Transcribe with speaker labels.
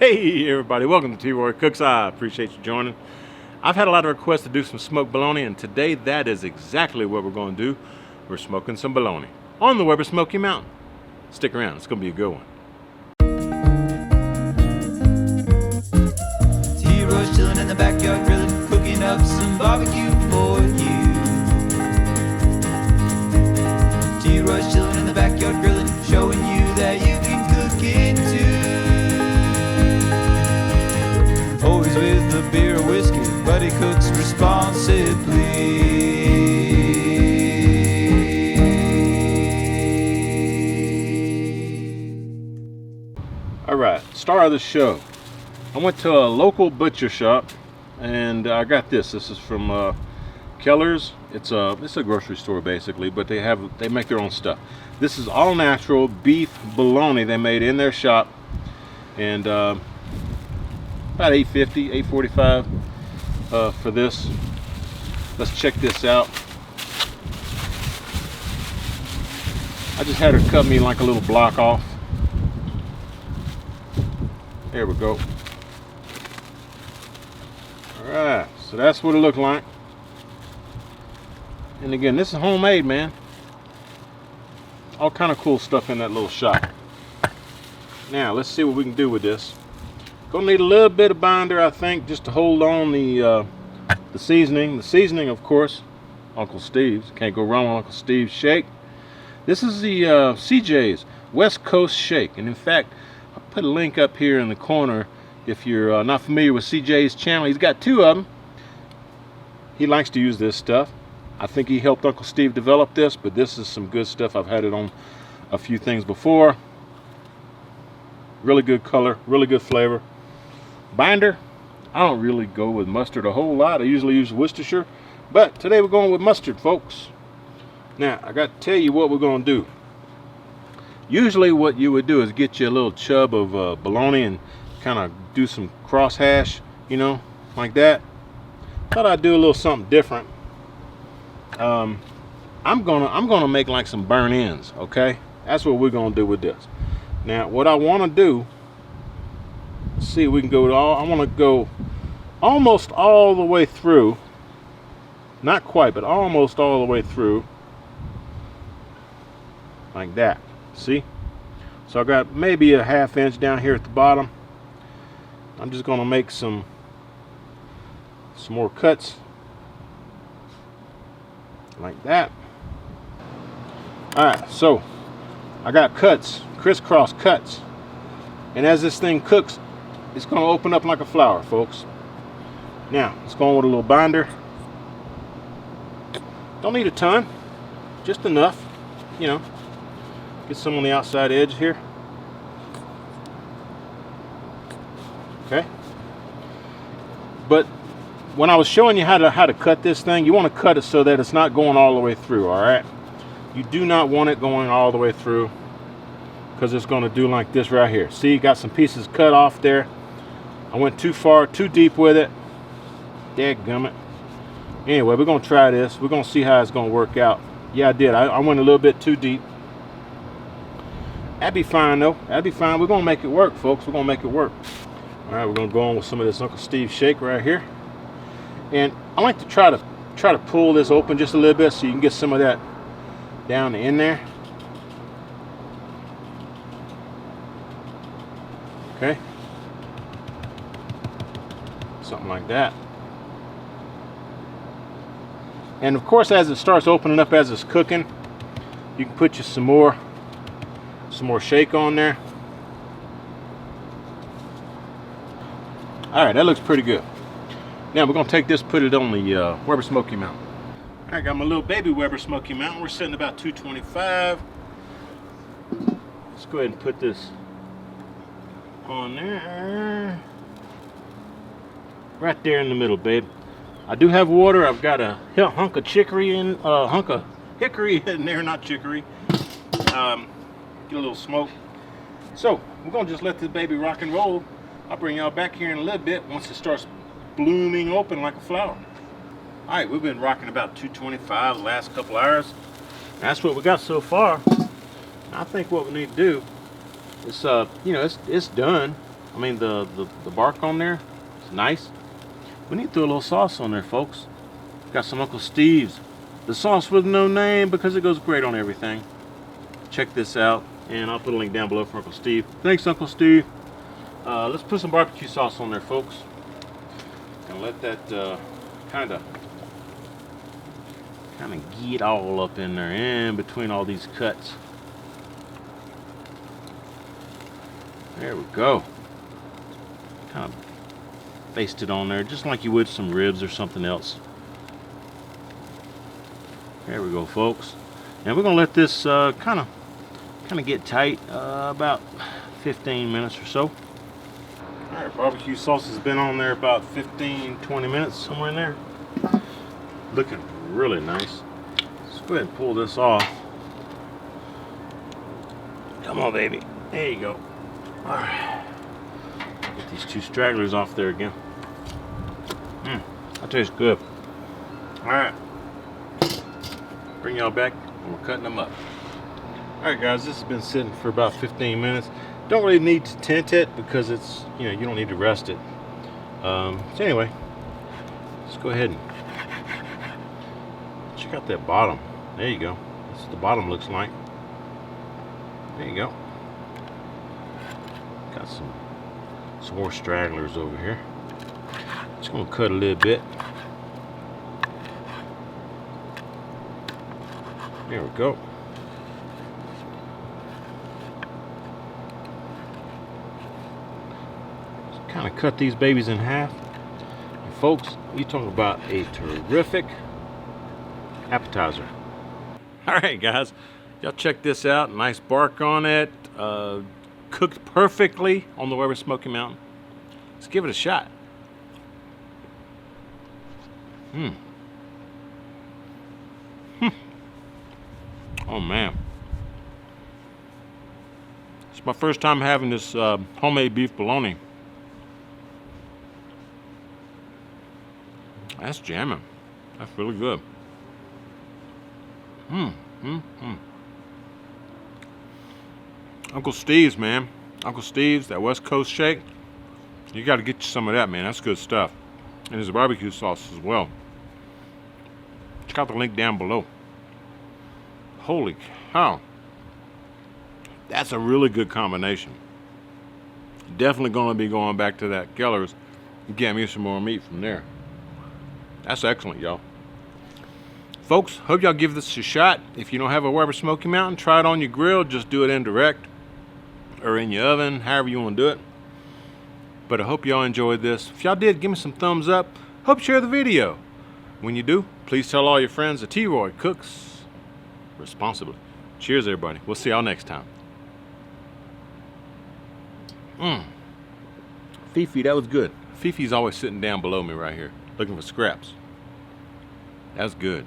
Speaker 1: Hey everybody, welcome to T-Roy Cooks. I appreciate you joining. I've had a lot of requests to do some smoked bologna, and today that is exactly what we're going to do. We're smoking some bologna on the Weber Smoky Mountain. Stick around, it's going to be a good one.
Speaker 2: T-Roy's chilling in the backyard grilling, cooking up some barbecue for you. T-Roy's chilling in the backyard grilling, showing you that you can cook it too. Always with a beer or whiskey, but he cooks responsibly.
Speaker 1: Alright, star of the show. I went to a local butcher shop and I got this. This is from Keller's. It's a grocery store basically, but they make their own stuff. This is all natural beef bologna they made in their shop, and about $8.50, $8.45 for this. Let's check this out. I just had her cut me like a little block off. There we go. Alright, so that's what it looked like. And again, this is homemade, man. All kind of cool stuff in that little shop. Now, let's see what we can do with this. Gonna need a little bit of binder, I think, just to hold on the seasoning. The seasoning, of course, Uncle Steve's. Can't go wrong with Uncle Steve's shake. This is the CJ's West Coast Shake. And in fact, I'll put a link up here in the corner if you're not familiar with CJ's channel. He's got two of them. He likes to use this stuff. I think he helped Uncle Steve develop this, but this is some good stuff. I've had it on a few things before. Really good color, really good flavor. Binder, I don't really go with mustard a whole lot. I usually use Worcestershire, but today we're going with mustard, folks. Now, I got to tell you what we're going to do. Usually what you would do is get you a little chub of bologna and kind of do some cross hash, you know, like that. Thought I'd do a little something different. I'm gonna make like some burn ends, okay? That's what we're gonna do with this. Now, what I want to do, let's see if we can go to all. I want to go almost all the way through. Not quite, but almost all the way through, like that. See? So I got maybe a ½ inch down here at the bottom. I'm just gonna make some more cuts like that. All right, so I got cuts, crisscross cuts, and as this thing cooks, it's going to open up like a flower, folks. Now let's go on with a little binder. Don't need a ton, just enough, you know. Get some on the outside edge here. Okay. But when I was showing you how to cut this thing, you want to cut it so that it's not going all the way through. All right. You do not want it going all the way through, because it's going to do like this right here. See, got some pieces cut off there. I went too far, too deep with it. Dadgummit. Anyway, we're going to try this. We're going to see how it's going to work out. Yeah, I did. I went a little bit too deep. That'd be fine, though. That'd be fine. We're going to make it work, folks. We're going to make it work. All right, we're going to go on with some of this Uncle Steve shake right here. And I like to try to pull this open just a little bit so you can get some of that down in there. Okay. Something like that. And of course, as it starts opening up as it's cooking, you can put you some more shake on there. All right, that looks pretty good. Now we're gonna take this, put it on the Weber Smoky Mountain. I got my little baby Weber Smoky Mountain. We're sitting about 225. Let's go ahead and put this on there. Right there in the middle, babe. I do have water. I've got a hunk of hickory in there, not chicory. Get a little smoke. So we're gonna just let this baby rock and roll. I'll bring y'all back here in a little bit once it starts blooming open like a flower. All right, we've been rocking about 225 the last couple hours. That's what we got so far. I think what we need to do is, you know, it's done. I mean the bark on there. It's nice. We need to throw a little sauce on there, folks. Got some Uncle Steve's. The sauce with no name because it goes great on everything. Check this out, and I'll put a link down below for Uncle Steve. Thanks, Uncle Steve. Let's put some barbecue sauce on there, folks, and let that kind of get all up in there, in between all these cuts. There we go. Kind of baste it on there, just like you would some ribs or something else. There we go, folks. Now we're gonna let this kind of get tight, about 15 minutes or so. All right, barbecue sauce has been on there about 15-20 minutes, somewhere in there. Looking really nice. Let's go ahead and pull this off. Come on, baby. There you go. All right. Get these two stragglers off there again. That tastes good. All right. Bring y'all back and we're cutting them up. All right, guys, this has been sitting for about 15 minutes. Don't really need to tint it because it's, you don't need to rest it. So anyway, let's go ahead and check out that bottom. There you go. That's what the bottom looks like. There you go. Got some more stragglers over here. Just gonna cut a little bit. There we go. Just kind of cut these babies in half. And folks, you talk about a terrific appetizer. All right, guys, y'all check this out. Nice bark on it. Cooked perfectly on the Weber Smoky Mountain. Let's give it a shot. Oh man, it's my first time having this homemade beef bologna. That's jamming. That's really good. Uncle Steve's, man. Uncle Steve's, that West Coast shake. You got to get you some of that, man. That's good stuff. And there's a barbecue sauce as well. Check out the link down below. Holy cow. That's a really good combination. Definitely going to be going back to that Keller's and get me some more meat from there. That's excellent, y'all. Folks, hope y'all give this a shot. If you don't have a Weber Smoky Mountain, try it on your grill. Just do it indirect or in your oven, however you want to do it. But I hope y'all enjoyed this. If y'all did, give me some thumbs up. Hope you share the video. When you do, please tell all your friends that T-Roy cooks responsibly. Cheers, everybody. We'll see y'all next time. Fifi, that was good. Fifi's always sitting down below me right here, looking for scraps. That's good.